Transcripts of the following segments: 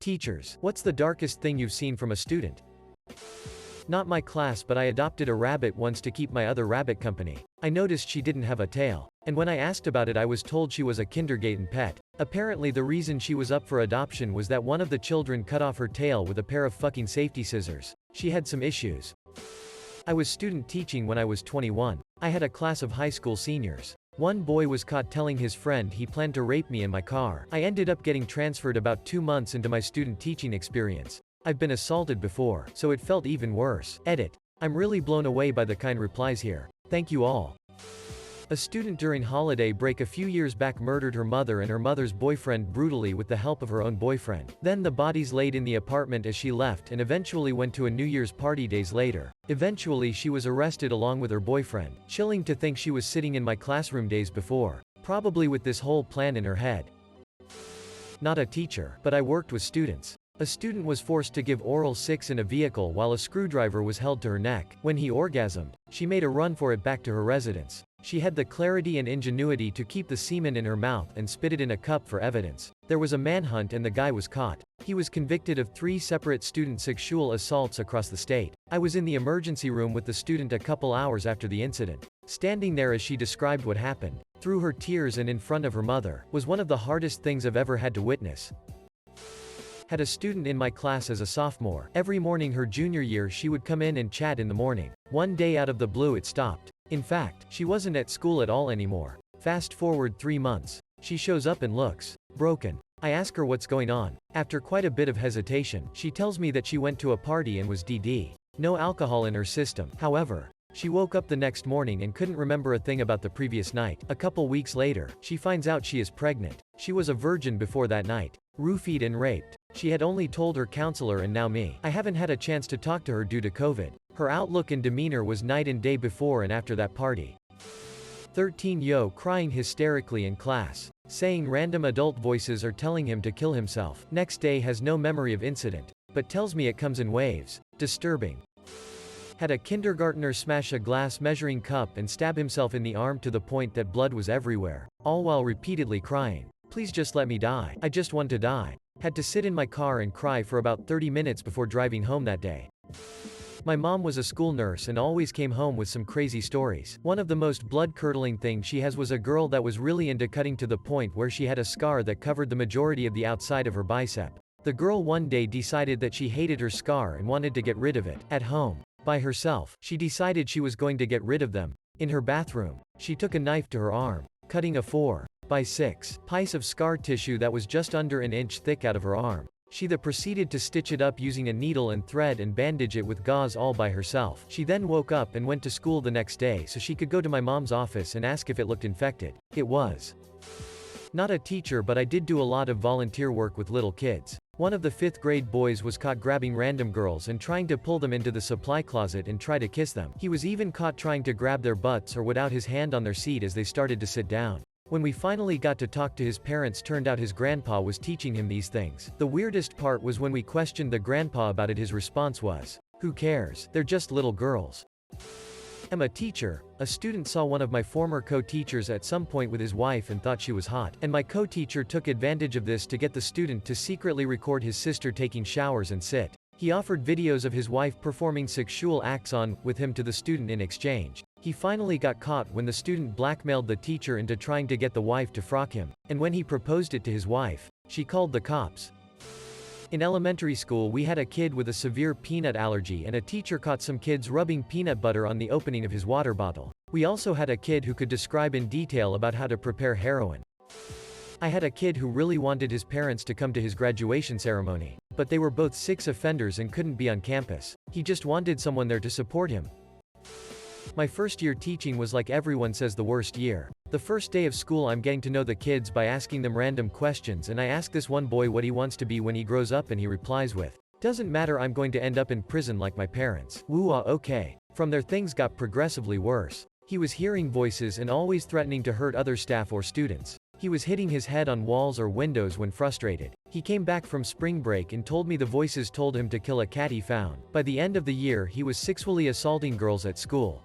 Teachers. What's the darkest thing you've seen from a student? Not my class, but I adopted a rabbit once to keep my other rabbit company. I noticed she didn't have a tail. And when I asked about it, I was told she was a kindergarten pet. Apparently the reason she was up for adoption was that one of the children cut off her tail with a pair of fucking safety scissors. She had some issues. I was student teaching when I was 21. I had a class of high school seniors. One boy was caught telling his friend he planned to rape me in my car. I ended up getting transferred about 2 months into my student teaching experience. I've been assaulted before, so it felt even worse. Edit. I'm really blown away by the kind replies here. Thank you all. A student during holiday break a few years back murdered her mother and her mother's boyfriend brutally with the help of her own boyfriend. Then the bodies laid in the apartment as she left and eventually went to a New Year's party days later. Eventually she was arrested along with her boyfriend. Chilling to think she was sitting in my classroom days before. Probably with this whole plan in her head. Not a teacher, but I worked with students. A student was forced to give oral sex in a vehicle while a screwdriver was held to her neck. When he orgasmed, she made a run for it back to her residence. She had the clarity and ingenuity to keep the semen in her mouth and spit it in a cup for evidence. There was a manhunt and the guy was caught. He was convicted of 3 separate student sexual assaults across the state. I was in the emergency room with the student a couple hours after the incident. Standing there as she described what happened, through her tears and in front of her mother, was one of the hardest things I've ever had to witness. Had a student in my class as a sophomore. Every morning her junior year she would come in and chat in the morning. One day out of the blue it stopped. In fact, she wasn't at school at all anymore. Fast forward 3 months. She shows up and looks broken. I ask her what's going on. After quite a bit of hesitation, she tells me that she went to a party and was DD. No alcohol in her system. However, she woke up the next morning and couldn't remember a thing about the previous night. A couple weeks later, she finds out she is pregnant. She was a virgin before that night. Roofied and raped. She had only told her counselor and now me. I haven't had a chance to talk to her due to COVID. Her outlook and demeanor was night and day before and after that party. 13 Yo crying hysterically in class. Saying random adult voices are telling him to kill himself. Next day has no memory of incident, but tells me it comes in waves. Disturbing. Had a kindergartner smash a glass measuring cup and stab himself in the arm to the point that blood was everywhere, all while repeatedly crying. Please just let me die. I just want to die. Had to sit in my car and cry for about 30 minutes before driving home that day. My mom was a school nurse and always came home with some crazy stories. One of the most blood-curdling things she has was a girl that was really into cutting to the point where she had a scar that covered the majority of the outside of her bicep. The girl one day decided that she hated her scar and wanted to get rid of it. At home, by herself, she decided she was going to get rid of them. In her bathroom, she took a knife to her arm, cutting a 4x6 piece of scar tissue that was just under an inch thick out of her arm. She then proceeded to stitch it up using a needle and thread and bandage it with gauze all by herself. She then woke up and went to school the next day so she could go to my mom's office and ask if it looked infected. It was. Not a teacher, but I did do a lot of volunteer work with little kids. One of the 5th grade boys was caught grabbing random girls and trying to pull them into the supply closet and try to kiss them. He was even caught trying to grab their butts or would out his hand on their seat as they started to sit down. When we finally got to talk to his parents, turned out his grandpa was teaching him these things. The weirdest part was when we questioned the grandpa about it, his response was, "Who cares? They're just little girls." I'm a teacher. A student saw one of my former co-teachers at some point with his wife and thought she was hot, and my co-teacher took advantage of this to get the student to secretly record his sister taking showers and sit. He offered videos of his wife performing sexual acts with him to the student in exchange. He finally got caught when the student blackmailed the teacher into trying to get the wife to frock him, and when he proposed it to his wife, she called the cops. In elementary school, we had a kid with a severe peanut allergy, and a teacher caught some kids rubbing peanut butter on the opening of his water bottle. We also had a kid who could describe in detail about how to prepare heroin. I had a kid who really wanted his parents to come to his graduation ceremony, but they were both 6 offenders and couldn't be on campus. He just wanted someone there to support him. My first year teaching was, like everyone says, the worst year. The first day of school, I'm getting to know the kids by asking them random questions, and I ask this one boy what he wants to be when he grows up, and he replies with, "Doesn't matter, I'm going to end up in prison like my parents." Woo-ah, okay. From there things got progressively worse. He was hearing voices and always threatening to hurt other staff or students. He was hitting his head on walls or windows when frustrated. He came back from spring break and told me the voices told him to kill a cat he found. By the end of the year, he was sexually assaulting girls at school.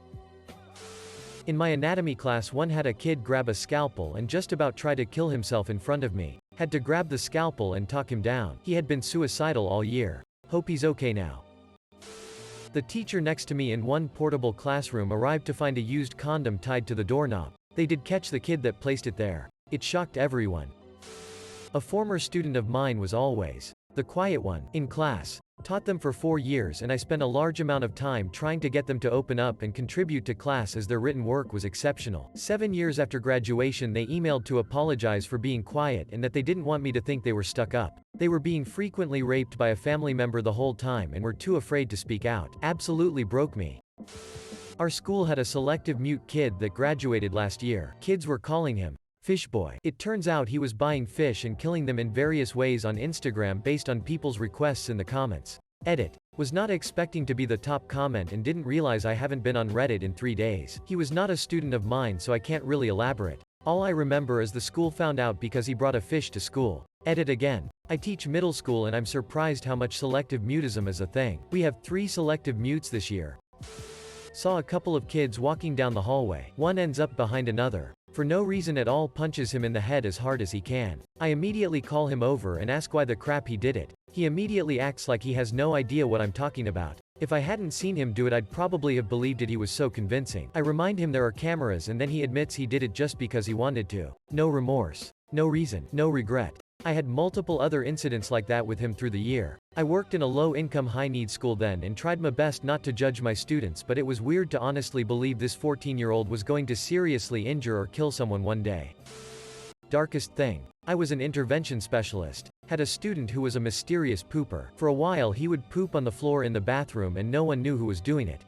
In my anatomy class, one had a kid grab a scalpel and just about try to kill himself in front of me. Had to grab the scalpel and talk him down. He had been suicidal all year. Hope he's okay now. The teacher next to me in one portable classroom arrived to find a used condom tied to the doorknob. They did catch the kid that placed it there. It shocked everyone. A former student of mine was always the quiet one in class. Taught them for 4 years, and I spent a large amount of time trying to get them to open up and contribute to class as their written work was exceptional. 7 years after graduation, they emailed to apologize for being quiet and that they didn't want me to think they were stuck up. They were being frequently raped by a family member the whole time and were too afraid to speak out. Absolutely broke me. Our school had a selective mute kid that graduated last year. Kids were calling him Fish Boy. It turns out he was buying fish and killing them in various ways on Instagram based on people's requests in the comments. Edit. Was not expecting to be the top comment and didn't realize I haven't been on Reddit in 3 days. He was not a student of mine, so I can't really elaborate. All I remember is the school found out because he brought a fish to school. Edit again. I teach middle school and I'm surprised how much selective mutism is a thing. We have 3 selective mutes this year. Saw a couple of kids walking down the hallway. One ends up behind another. For no reason at all punches him in the head as hard as he can. I immediately call him over and ask why the crap he did it. He immediately acts like he has no idea what I'm talking about. If I hadn't seen him do it, I'd probably have believed it. He was so convincing. I remind him there are cameras and then he admits he did it just because he wanted to. No remorse. No reason. No regret. I had multiple other incidents like that with him through the year. I worked in a low-income high-needs school then and tried my best not to judge my students, but it was weird to honestly believe this 14-year-old was going to seriously injure or kill someone one day. Darkest thing. I was an intervention specialist. Had a student who was a mysterious pooper. For a while he would poop on the floor in the bathroom and no one knew who was doing it.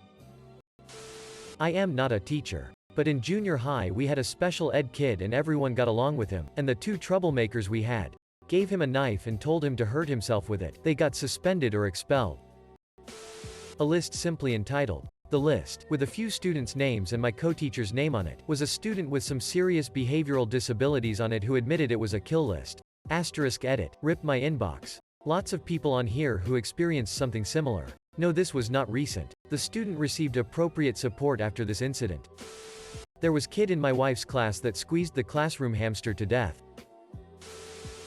I am not a teacher. But in junior high we had a special ed kid and everyone got along with him, and the 2 troublemakers we had gave him a knife and told him to hurt himself with it. They got suspended or expelled. A list simply entitled, "The List," with a few students' names and my co-teacher's name on it, was a student with some serious behavioral disabilities on it who admitted it was a kill list. Asterisk edit. Rip my inbox. Lots of people on here who experienced something similar. No, this was not recent. The student received appropriate support after this incident. There was kid in my wife's class that squeezed the classroom hamster to death.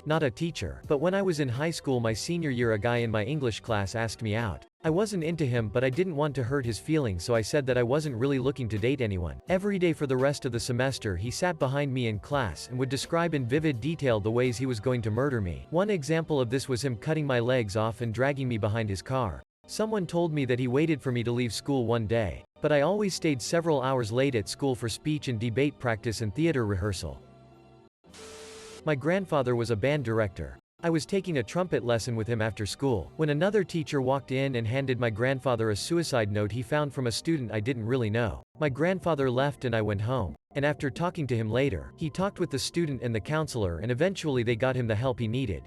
Not a teacher. But when I was in high school my senior year, a guy in my English class asked me out. I wasn't into him, but I didn't want to hurt his feelings, so I said that I wasn't really looking to date anyone. Every day for the rest of the semester he sat behind me in class and would describe in vivid detail the ways he was going to murder me. One example of this was him cutting my legs off and dragging me behind his car. Someone told me that he waited for me to leave school one day, but I always stayed several hours late at school for speech and debate practice and theater rehearsal. My grandfather was a band director. I was taking a trumpet lesson with him after school, when another teacher walked in and handed my grandfather a suicide note he found from a student I didn't really know. My grandfather left and I went home, and after talking to him later, he talked with the student and the counselor and eventually they got him the help he needed.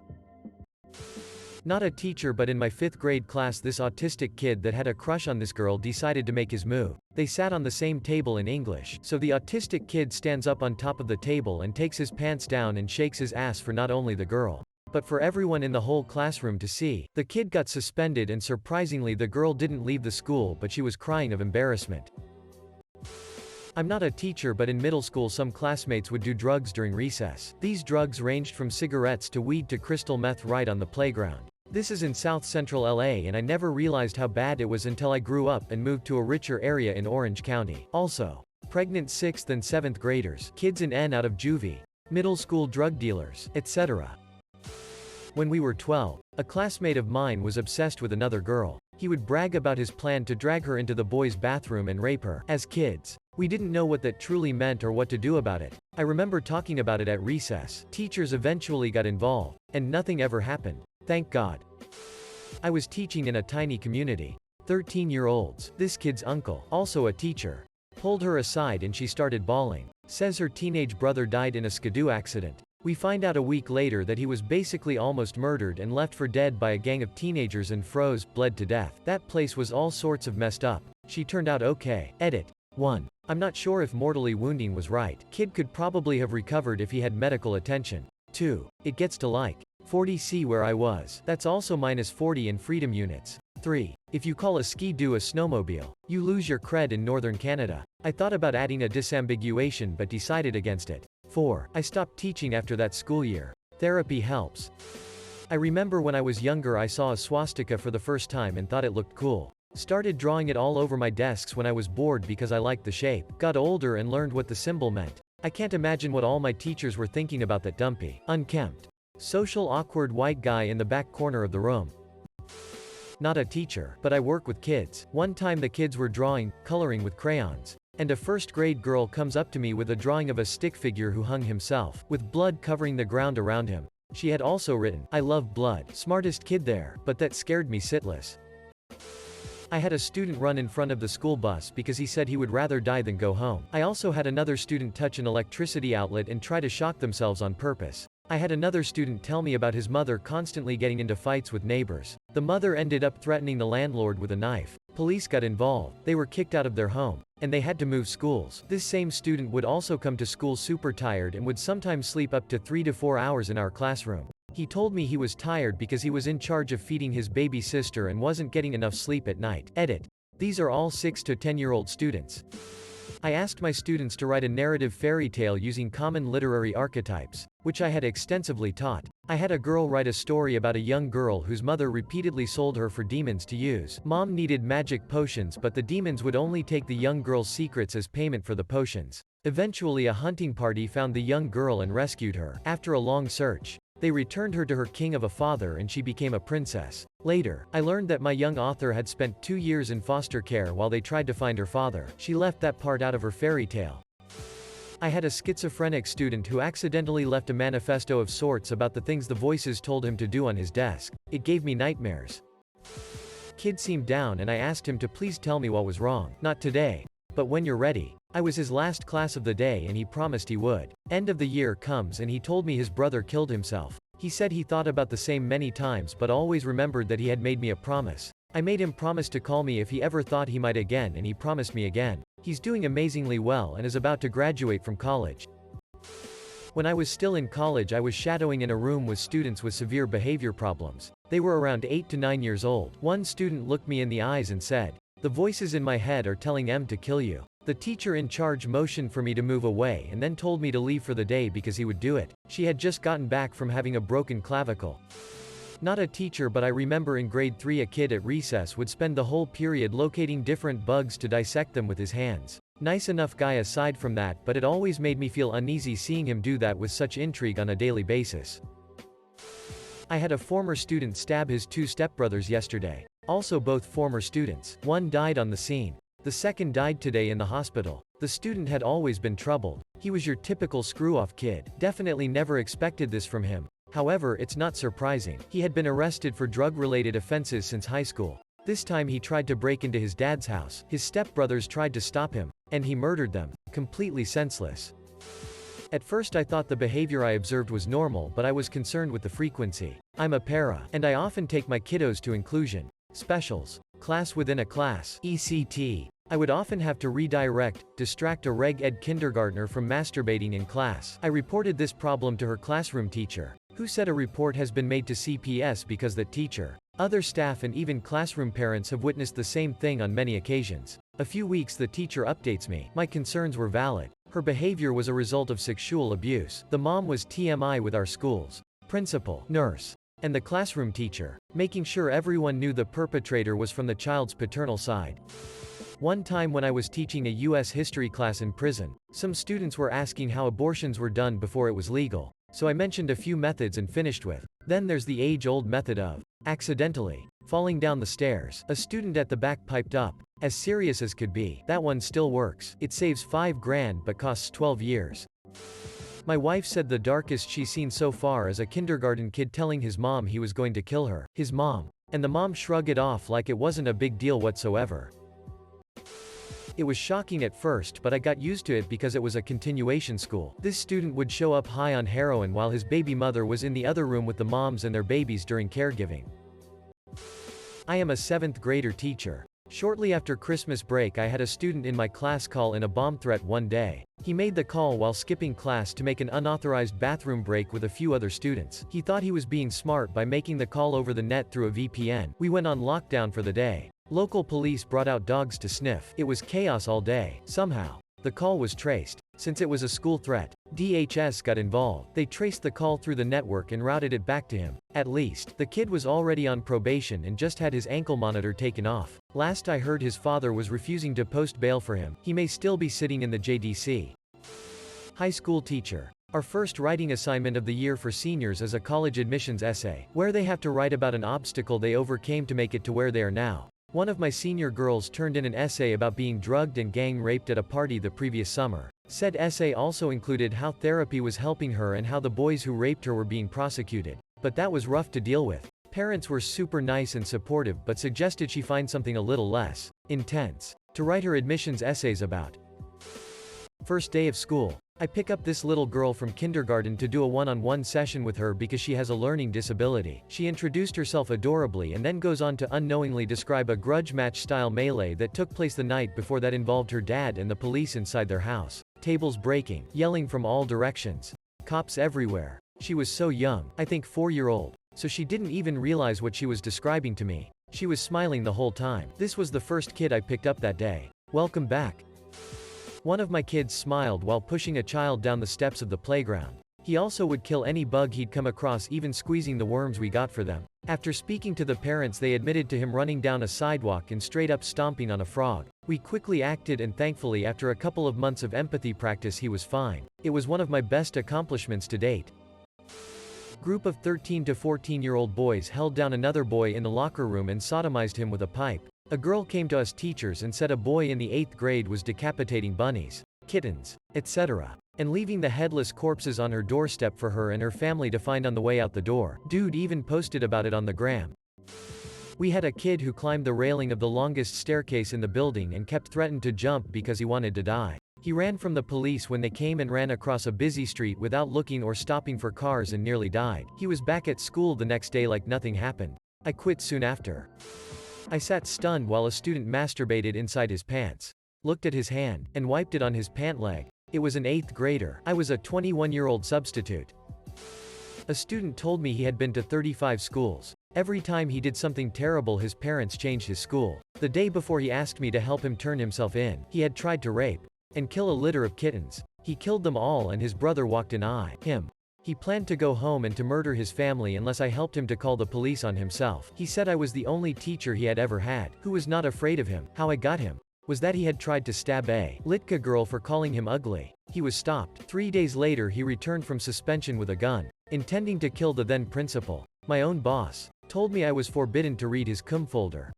Not a teacher, but in my 5th grade class this autistic kid that had a crush on this girl decided to make his move. They sat on the same table in English, so the autistic kid stands up on top of the table and takes his pants down and shakes his ass for not only the girl, but for everyone in the whole classroom to see. The kid got suspended and surprisingly the girl didn't leave the school, but she was crying of embarrassment. I'm not a teacher, but in middle school some classmates would do drugs during recess. These drugs ranged from cigarettes to weed to crystal meth right on the playground. This is in South Central LA and I never realized how bad it was until I grew up and moved to a richer area in Orange County. Also, pregnant 6th and 7th graders, kids in and out of juvie, middle school drug dealers, etc. When we were 12, a classmate of mine was obsessed with another girl. He would brag about his plan to drag her into the boys' bathroom and rape her. As kids, we didn't know what that truly meant or what to do about it. I remember talking about it at recess. Teachers eventually got involved, and nothing ever happened. Thank God. I was teaching in a tiny community. 13-year-olds. This kid's uncle, also a teacher, pulled her aside and she started bawling. Says her teenage brother died in a skidoo accident. We find out a week later that he was basically almost murdered and left for dead by a gang of teenagers and bled to death. That place was all sorts of messed up. She turned out okay. Edit. 1. I'm not sure if mortally wounding was right. Kid could probably have recovered if he had medical attention. 2. It gets to like 40°C where I was. That's also -40 in freedom units. 3. If you call a ski-doo a snowmobile, you lose your cred in northern Canada. I thought about adding a disambiguation but decided against it. 4. I stopped teaching after that school year. Therapy helps. I remember when I was younger I saw a swastika for the first time and thought it looked cool. Started drawing it all over my desks when I was bored because I liked the shape. Got older and learned what the symbol meant. I can't imagine what all my teachers were thinking about that dumpy, unkempt, social awkward white guy in the back corner of the room. Not a teacher, but I work with kids. One time the kids were coloring with crayons. And a first-grade girl comes up to me with a drawing of a stick figure who hung himself, with blood covering the ground around him. She had also written, "I love blood." Smartest kid there, but that scared me shitless. I had a student run in front of the school bus because he said he would rather die than go home. I also had another student touch an electricity outlet and try to shock themselves on purpose. I had another student tell me about his mother constantly getting into fights with neighbors. The mother ended up threatening the landlord with a knife. Police got involved. They were kicked out of their home. And they had to move schools. This same student would also come to school super tired and would sometimes sleep up to 3 to 4 hours in our classroom. He told me he was tired because he was in charge of feeding his baby sister and wasn't getting enough sleep at night. Edit. These are all 6 to 10-year-old students. I asked my students to write a narrative fairy tale using common literary archetypes, which I had extensively taught. I had a girl write a story about a young girl whose mother repeatedly sold her for demons to use. Mom needed magic potions, but the demons would only take the young girl's secrets as payment for the potions. Eventually a hunting party found the young girl and rescued her. After a long search, they returned her to her king of a father and she became a princess. Later, I learned that my young author had spent 2 years in foster care while they tried to find her father. She left that part out of her fairy tale. I had a schizophrenic student who accidentally left a manifesto of sorts about the things the voices told him to do on his desk. It gave me nightmares. Kid seemed down and I asked him to please tell me what was wrong. Not today, but when you're ready. I was his last class of the day and he promised he would. End of the year comes and he told me his brother killed himself. He said he thought about the same many times but always remembered that he had made me a promise. I made him promise to call me if he ever thought he might again and he promised me again. He's doing amazingly well and is about to graduate from college. When I was still in college I was shadowing in a room with students with severe behavior problems. They were around 8 to 9 years old. One student looked me in the eyes and said, "The voices in my head are telling M to kill you." The teacher in charge motioned for me to move away and then told me to leave for the day because he would do it. She had just gotten back from having a broken clavicle. Not a teacher, but I remember in grade 3 a kid at recess would spend the whole period locating different bugs to dissect them with his hands. Nice enough guy aside from that, but it always made me feel uneasy seeing him do that with such intrigue on a daily basis. I had a former student stab his 2 stepbrothers yesterday. Also both former students. One died on the scene. The second died today in the hospital. The student had always been troubled. He was your typical screw-off kid. Definitely never expected this from him. However, it's not surprising. He had been arrested for drug-related offenses since high school. This time he tried to break into his dad's house. His stepbrothers tried to stop him, and he murdered them. Completely senseless. At first I thought the behavior I observed was normal, but I was concerned with the frequency. I'm a para, and I often take my kiddos to inclusion specials, class within a class, ECT. I would often have to distract a Reg Ed kindergartner from masturbating in class. I reported this problem to her classroom teacher, who said a report has been made to CPS because that teacher, other staff and even classroom parents have witnessed the same thing on many occasions. A few weeks the teacher updates me. My concerns were valid. Her behavior was a result of sexual abuse. The mom was TMI with our school's principal, nurse, and the classroom teacher, making sure everyone knew the perpetrator was from the child's paternal side. One time when I was teaching a US history class in prison, some students were asking how abortions were done before it was legal. So I mentioned a few methods and finished with, then there's the age-old method of accidentally falling down the stairs. A student at the back piped up, as serious as could be. That one still works. It saves $5,000 but costs 12 years. My wife said the darkest she's seen so far is a kindergarten kid telling his mom he was going to kill her. His mom. And the mom shrugged it off like it wasn't a big deal whatsoever. It was shocking at first, but I got used to it because it was a continuation school. This student would show up high on heroin while his baby mother was in the other room with the moms and their babies during caregiving. I am a 7th grader teacher. Shortly after Christmas break I had a student in my class call in a bomb threat one day. He made the call while skipping class to make an unauthorized bathroom break with a few other students. He thought he was being smart by making the call over the net through a VPN. We went on lockdown for the day. Local police brought out dogs to sniff. It was chaos all day. Somehow, The call was traced. Since it was a school threat, DHS got involved. They traced the call through the network and routed it back to him. At least, the kid was already on probation and just had his ankle monitor taken off. Last I heard, his father was refusing to post bail for him. He may still be sitting in the JDC. High school teacher. Our first writing assignment of the year for seniors is a college admissions essay, where they have to write about an obstacle they overcame to make it to where they are now. One of my senior girls turned in an essay about being drugged and gang raped at a party the previous summer. Said essay also included how therapy was helping her and how the boys who raped her were being prosecuted. But that was rough to deal with. Parents were super nice and supportive but suggested she find something a little less intense to write her admissions essays about. First day of school. I pick up this little girl from kindergarten to do a one-on-one session with her because she has a learning disability. She introduced herself adorably and then goes on to unknowingly describe a grudge match-style melee that took place the night before that involved her dad and the police inside their house. Tables breaking, yelling from all directions. Cops everywhere. She was so young, I think 4-year-old, so she didn't even realize what she was describing to me. She was smiling the whole time. This was the first kid I picked up that day. Welcome back. One of my kids smiled while pushing a child down the steps of the playground. He also would kill any bug he'd come across, even squeezing the worms we got for them. After speaking to the parents, they admitted to him running down a sidewalk and straight up stomping on a frog. We quickly acted, and thankfully after a couple of months of empathy practice he was fine. It was one of my best accomplishments to date. Group of 13 to 14-year-old boys held down another boy in the locker room and sodomized him with a pipe. A girl came to us teachers and said a boy in the 8th grade was decapitating bunnies, kittens, etc., and leaving the headless corpses on her doorstep for her and her family to find on the way out the door. Dude even posted about it on the gram. We had a kid who climbed the railing of the longest staircase in the building and kept threatening to jump because he wanted to die. He ran from the police when they came and ran across a busy street without looking or stopping for cars and nearly died. He was back at school the next day like nothing happened. I quit soon after. I sat stunned while a student masturbated inside his pants, looked at his hand, and wiped it on his pant leg. It was an 8th grader. I was a 21-year-old substitute. A student told me he had been to 35 schools. Every time he did something terrible, his parents changed his school. The day before, he asked me to help him turn himself in. He had tried to rape and kill a litter of kittens. He killed them all and his brother walked in him. He planned to go home and to murder his family unless I helped him to call the police on himself. He said I was the only teacher he had ever had who was not afraid of him. How I got him was that he had tried to stab a Litka girl for calling him ugly. He was stopped. 3 days later he returned from suspension with a gun, intending to kill the then principal. My own boss told me I was forbidden to read his cum folder.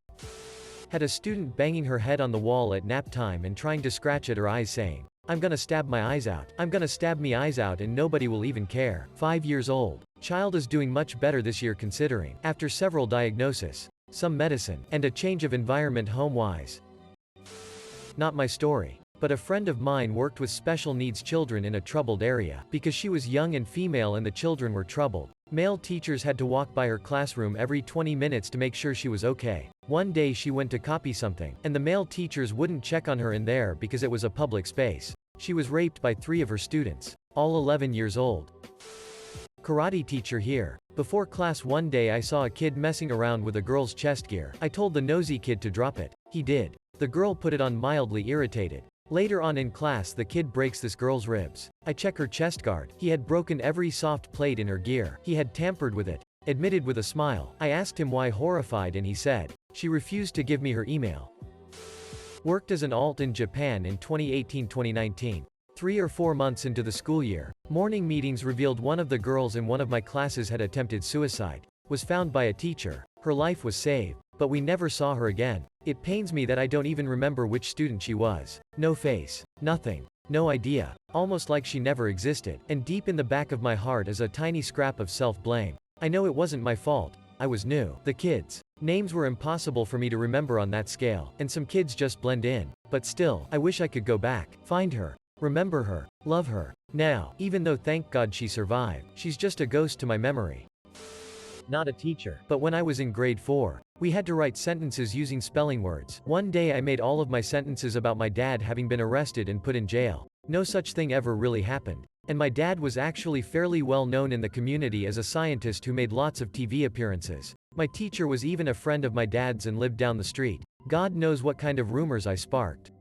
Had a student banging her head on the wall at nap time and trying to scratch at her eyes, saying, "I'm gonna stab my eyes out. I'm gonna stab me eyes out and nobody will even care." 5 years old. Child is doing much better this year considering, after several diagnoses, some medicine, and a change of environment home-wise. Not my story. But a friend of mine worked with special needs children in a troubled area. Because she was young and female and the children were troubled, male teachers had to walk by her classroom every 20 minutes to make sure she was okay. One day she went to copy something, and the male teachers wouldn't check on her in there because it was a public space. She was raped by 3 of her students, all 11 years old. Karate teacher here. Before class one day I saw a kid messing around with a girl's chest gear. I told the nosy kid to drop it. He did. The girl put it on, mildly irritated. Later on in class the kid breaks this girl's ribs. I check her chest guard. He had broken every soft plate in her gear. He had tampered with it. Admitted with a smile. I asked him why, horrified, and he said, she refused to give me her email. Worked as an alt in Japan in 2018-2019. 3 or 4 months into the school year, morning meetings revealed one of the girls in one of my classes had attempted suicide. Was found by a teacher. Her life was saved, but we never saw her again. It pains me that I don't even remember which student she was. No face. Nothing. No idea. Almost like she never existed. And deep in the back of my heart is a tiny scrap of self-blame. I know it wasn't my fault. I was new. The kids' names were impossible for me to remember on that scale, and some kids just blend in. But still, I wish I could go back, find her, remember her, love her. Now, even though thank God she survived, she's just a ghost to my memory. Not a teacher. But when I was in grade 4, we had to write sentences using spelling words. One day I made all of my sentences about my dad having been arrested and put in jail. No such thing ever really happened. And my dad was actually fairly well known in the community as a scientist who made lots of TV appearances. My teacher was even a friend of my dad's and lived down the street. God knows what kind of rumors I sparked.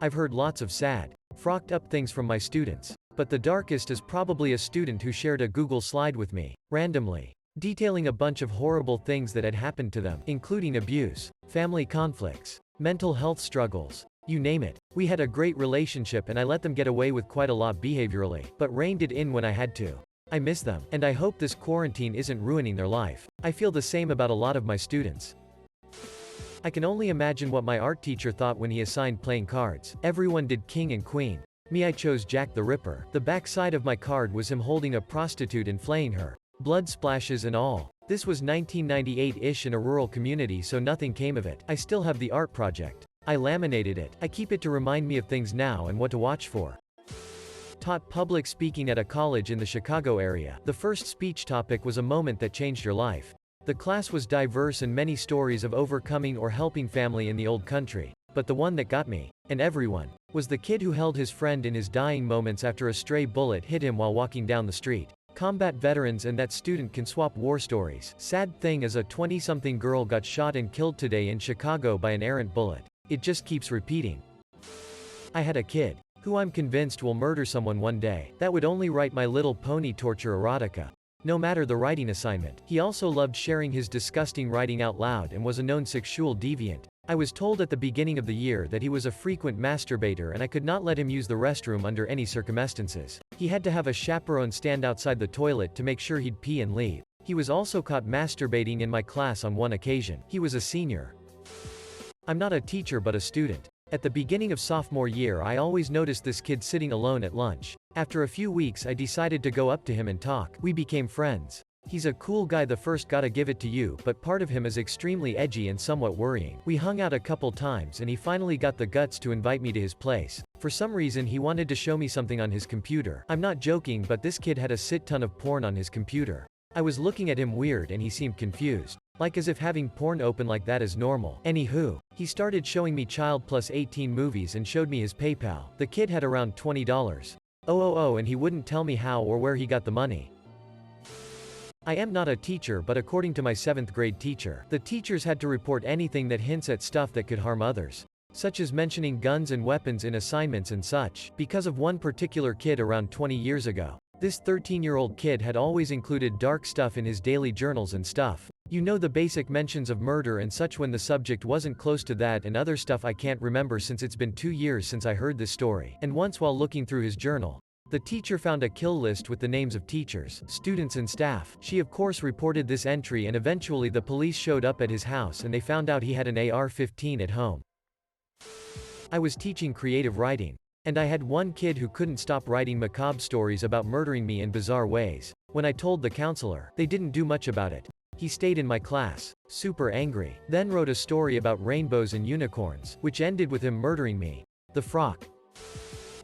I've heard lots of sad, frocked up things from my students. But the darkest is probably a student who shared a Google slide with me, randomly, detailing a bunch of horrible things that had happened to them, including abuse, family conflicts, mental health struggles, you name it. We had a great relationship and I let them get away with quite a lot behaviorally, but reined it in when I had to. I miss them, and I hope this quarantine isn't ruining their life. I feel the same about a lot of my students. I can only imagine what my art teacher thought when he assigned playing cards. Everyone did king and queen. Me, I chose Jack the Ripper. The back side of my card was him holding a prostitute and flaying her. Blood splashes and all. This was 1998-ish in a rural community, so nothing came of it. I still have the art project. I laminated it. I keep it to remind me of things now and what to watch for. Taught public speaking at a college in the Chicago area. The first speech topic was a moment that changed your life. The class was diverse and many stories of overcoming or helping family in the old country. But the one that got me, and everyone, was the kid who held his friend in his dying moments after a stray bullet hit him while walking down the street. Combat veterans and that student can swap war stories. Sad thing is, a 20-something girl got shot and killed today in Chicago by an errant bullet. It just keeps repeating. I had a kid, who I'm convinced will murder someone one day, that would only write My Little Pony torture erotica. No matter the writing assignment. He also loved sharing his disgusting writing out loud and was a known sexual deviant. I was told at the beginning of the year that he was a frequent masturbator and I could not let him use the restroom under any circumstances. He had to have a chaperone stand outside the toilet to make sure he'd pee and leave. He was also caught masturbating in my class on one occasion. He was a senior. I'm not a teacher but a student. At the beginning of sophomore year, I always noticed this kid sitting alone at lunch. After a few weeks, I decided to go up to him and talk. We became friends. He's a cool guy, the first gotta give it to you, but part of him is extremely edgy and somewhat worrying. We hung out a couple times and he finally got the guts to invite me to his place. For some reason he wanted to show me something on his computer. I'm not joking, but this kid had a shit ton of porn on his computer. I was looking at him weird and he seemed confused. Like as if having porn open like that is normal. Anywho, he started showing me Child Plus 18 movies and showed me his PayPal. The kid had around $20. And he wouldn't tell me how or where he got the money. I am not a teacher, but according to my 7th grade teacher, the teachers had to report anything that hints at stuff that could harm others, such as mentioning guns and weapons in assignments and such, because of one particular kid around 20 years ago. This 13-year-old kid had always included dark stuff in his daily journals and stuff. You know, the basic mentions of murder and such when the subject wasn't close to that, and other stuff I can't remember since it's been 2 years since I heard this story. And once while looking through his journal, the teacher found a kill list with the names of teachers, students and staff. She of course reported this entry and eventually the police showed up at his house and they found out he had an AR-15 at home. I was teaching creative writing. And I had one kid who couldn't stop writing macabre stories about murdering me in bizarre ways. When I told the counselor, they didn't do much about it. He stayed in my class, super angry, then wrote a story about rainbows and unicorns, which ended with him murdering me. The frock.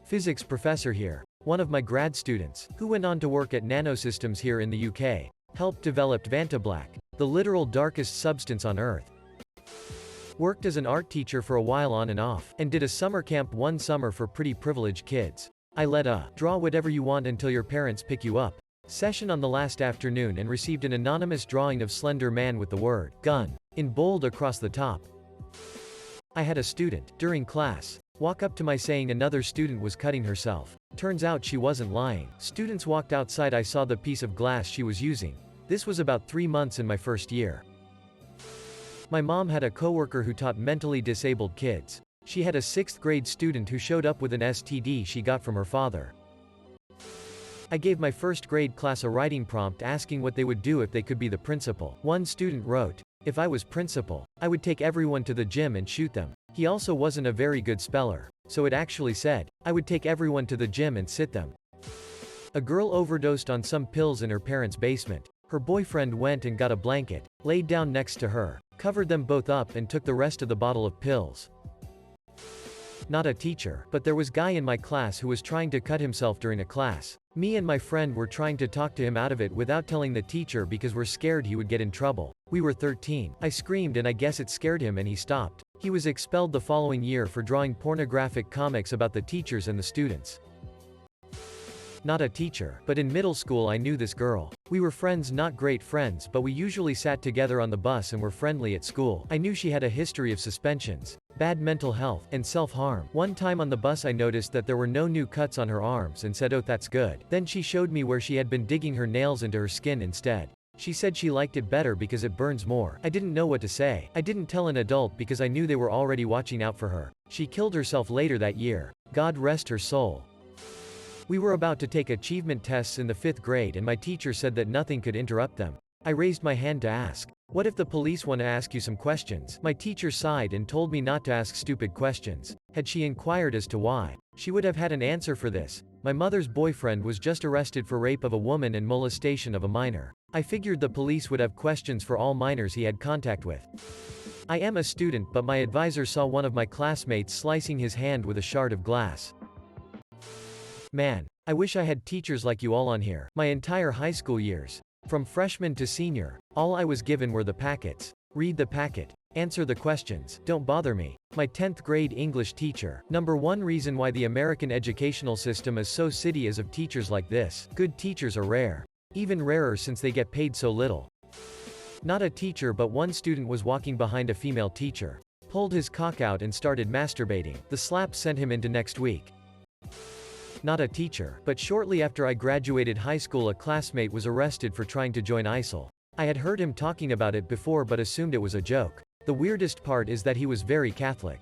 Physics professor here, one of my grad students, who went on to work at Nanosystems here in the UK, helped develop Vantablack, the literal darkest substance on Earth. Worked as an art teacher for a while on and off, and did a summer camp one summer for pretty privileged kids. I led a draw whatever you want until your parents pick you up session on the last afternoon and received an anonymous drawing of Slender Man with the word gun in bold across the top. I had a student, during class, walk up to my saying another student was cutting herself. Turns out she wasn't lying. Students walked outside. I saw the piece of glass she was using. This was about 3 months in my first year. My mom had a coworker who taught mentally disabled kids. She had a 6th grade student who showed up with an STD she got from her father. I gave my 1st grade class a writing prompt asking what they would do if they could be the principal. One student wrote, "If I was principal, I would take everyone to the gym and shoot them." He also wasn't a very good speller, so it actually said, "I would take everyone to the gym and sit them." A girl overdosed on some pills in her parents' basement. Her boyfriend went and got a blanket, laid down next to her, covered them both up and took the rest of the bottle of pills. Not a teacher, but there was a guy in my class who was trying to cut himself during a class. Me and my friend were trying to talk to him out of it without telling the teacher because we're scared he would get in trouble. We were 13. I screamed and I guess it scared him and he stopped. He was expelled the following year for drawing pornographic comics about the teachers and the students. Not a teacher. But in middle school I knew this girl. We were friends, not great friends, but we usually sat together on the bus and were friendly at school. I knew she had a history of suspensions, bad mental health, and self-harm. One time on the bus I noticed that there were no new cuts on her arms and said, "Oh, that's good." Then she showed me where she had been digging her nails into her skin instead. She said she liked it better because it burns more. I didn't know what to say. I didn't tell an adult because I knew they were already watching out for her. She killed herself later that year. God rest her soul. We were about to take achievement tests in the 5th grade and my teacher said that nothing could interrupt them. I raised my hand to ask, "What if the police want to ask you some questions?" My teacher sighed and told me not to ask stupid questions. Had she inquired as to why, she would have had an answer for this. My mother's boyfriend was just arrested for rape of a woman and molestation of a minor. I figured the police would have questions for all minors he had contact with. I am a student, but my advisor saw one of my classmates slicing his hand with a shard of glass. Man, I wish I had teachers like you all on here. My entire high school years, from freshman to senior, all I was given were the packets. Read the packet. Answer the questions. Don't bother me. My 10th grade English teacher. Number 1 reason why the American educational system is so shitty is of teachers like this. Good teachers are rare. Even rarer since they get paid so little. Not a teacher, but one student was walking behind a female teacher, pulled his cock out and started masturbating. The slap sent him into next week. Not a teacher, but shortly after I graduated high school a classmate was arrested for trying to join ISIL. I had heard him talking about it before but assumed it was a joke. The weirdest part is that he was very Catholic.